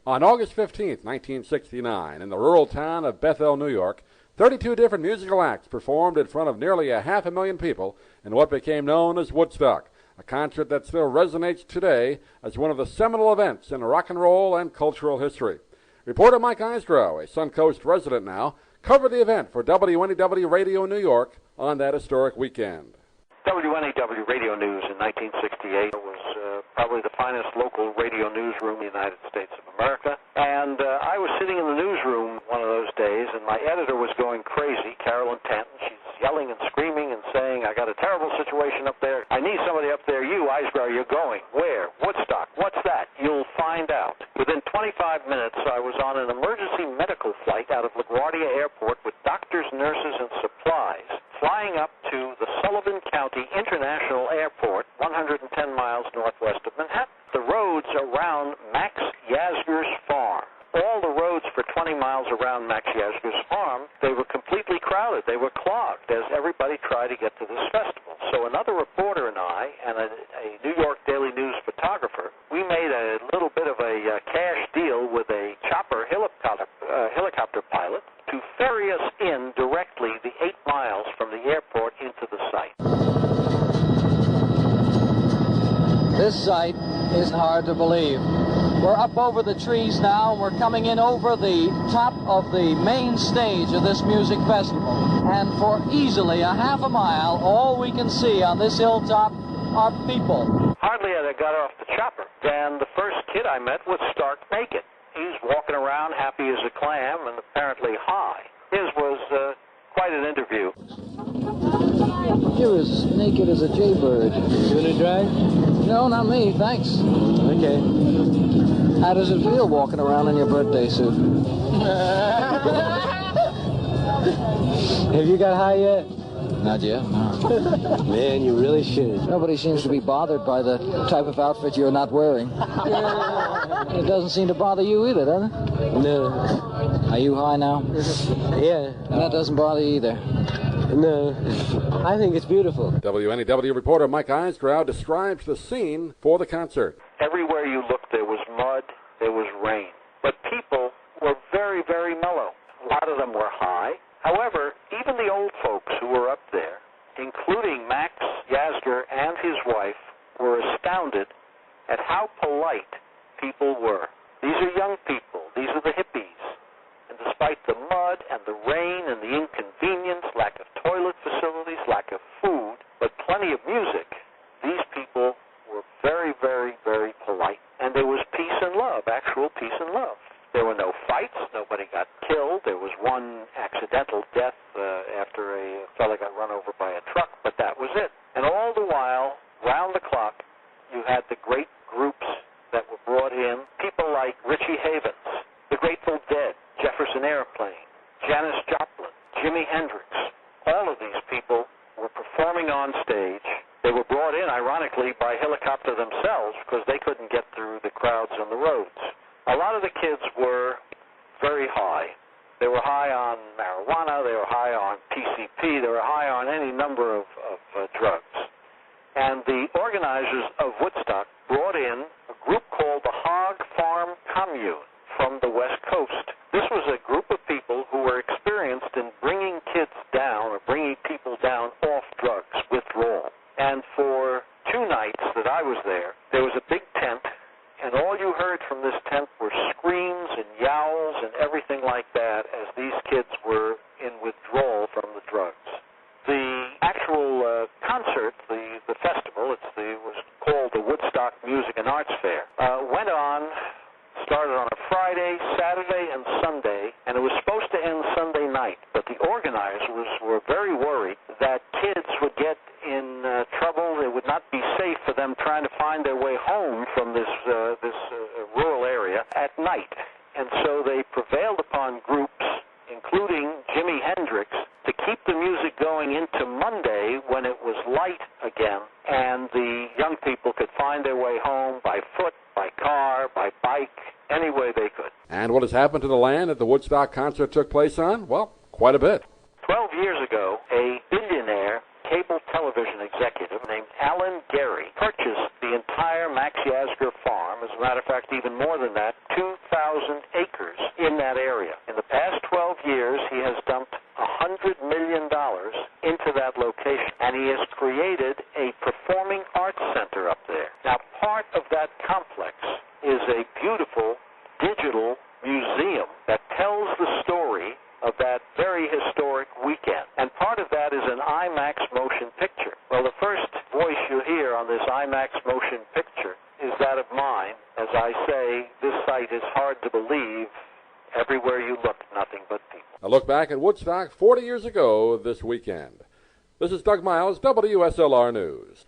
On August 15th, 1969, in the rural town of Bethel, New York, 32 different musical acts performed in front of nearly 500,000 people in what became known as Woodstock, a concert that still resonates today as one of the seminal events in rock and roll and cultural history. Reporter Mike Eisgrow, a Suncoast resident now, covered the event for WNEW Radio New York on that historic weekend. WNEW Radio News in 1968 was probably the finest local radio newsroom in the United States of America. And I was sitting in the newsroom one of those days, and my editor was going crazy, Carolyn Tanton. She's yelling and screaming and saying, I got a terrible situation up there. I need somebody up there. You, Eisgrow, you're going. Where? Woodstock. What's that? You'll find out. Within 25 minutes, I was on an emergency medical flight out of LaGuardia Airport with doctors, nurses, and supplies, flying up to the Sullivan County International Airport, 110 miles northwest of Manhattan. The roads around Max Yasgur's farm, all the roads for 20 miles around Max Yasgur's farm, they were completely crowded. They were clogged as everybody tried to get to this festival. So another reporter and I, and a New York Daily News photographer, we made a little bit of a cash deal with a chopper helicopter pilot to ferry us in directly the 8 miles from the airport into the site. This sight isn't hard to believe. We're up over the trees now, and we're coming in over the top of the main stage of this music festival. And for easily a half a mile, all we can see on this hilltop are people. Hardly had I got off the chopper, then the first kid I met was stark naked. He's walking around happy as a clam and apparently high. His was quite an interview. You're as naked as a jaybird. You gonna drive? No, not me, thanks. Okay. How does it feel walking around in your birthday suit? Have you got high yet? Not yet, no. Man, you really should. Nobody seems to be bothered by the type of outfit you're not wearing. It doesn't seem to bother you either, does it? No. Are you high now? Yeah. And that doesn't bother you either? No. I think it's beautiful. WNEW reporter Mike Eisgrow describes the scene for the concert. Everywhere you looked, there was mud, there was rain. But people were very, very mellow. A lot of them were high. However, even the old folks who were up there, including Max Yasgur and his wife, were astounded at how polite people were. These are young people. These are the hippies. And despite the mud and the rain and the inconvenience, lack of toilet facilities, lack of food, but plenty of music, these people were very, very, very polite. And there was peace and love, actual peace and love. There were no fights. Nobody got killed. There was one accidental death after a fellow got run over by a truck, but that was it. And all the while, round the clock, you had the great groups that were brought in, people like Richie Havens, the Grateful Dead, Jefferson Airplane, Janis Joplin, Jimi Hendrix. All of these people were performing on stage. They were brought in, ironically, by helicopter themselves because they couldn't get through the crowds on the roads. A lot of the kids were very high. They were high on marijuana, they were high on PCP, they were high on any number of drugs. And the organizers of Woodstock brought in a group called the Hog Farm Commune from the West Coast. This was a group of people who were experienced in bringing kids down or bringing people down off drugs, withdrawal. And for 2 nights that I was there was a big tent, and all you heard from this tent were screams and yowls and everything like that as these kids were in withdrawal from the drugs. The actual concert, the festival, it was called the Woodstock Music and Arts Fair, went on, started on a Friday, Saturday, and Sunday, and it was supposed to end Sunday night. But the organizers were very worried that kids would get in trouble. It would not be safe for them trying to find their way home from this rural area at night. And so they prevailed upon groups, including Jimi Hendrix, to keep the music going into Monday when it was light again, and the young people could find their way home by foot, by car, by bike, any way they could. And what has happened to the land that the Woodstock concert took place on? Well, quite a bit. 12 years ago, a billionaire cable television executive named Alan Gary purchased the entire Max Yasgur farm. As a matter of fact, even more than that, 2,000 acres in that area. In the past 12 years, he has dumped $100 million into that location, and he has created a performing arts center up there. Now, part of that complex is a beautiful digital museum that tells the story of that very historic weekend. And part of that is an IMAX motion picture. Well, the first voice you hear on this IMAX motion picture is that of mine. As I say, this site is hard to believe. Everywhere you look, nothing but people. A look back at Woodstock 40 years ago this weekend. This is Doug Miles, WSLR News.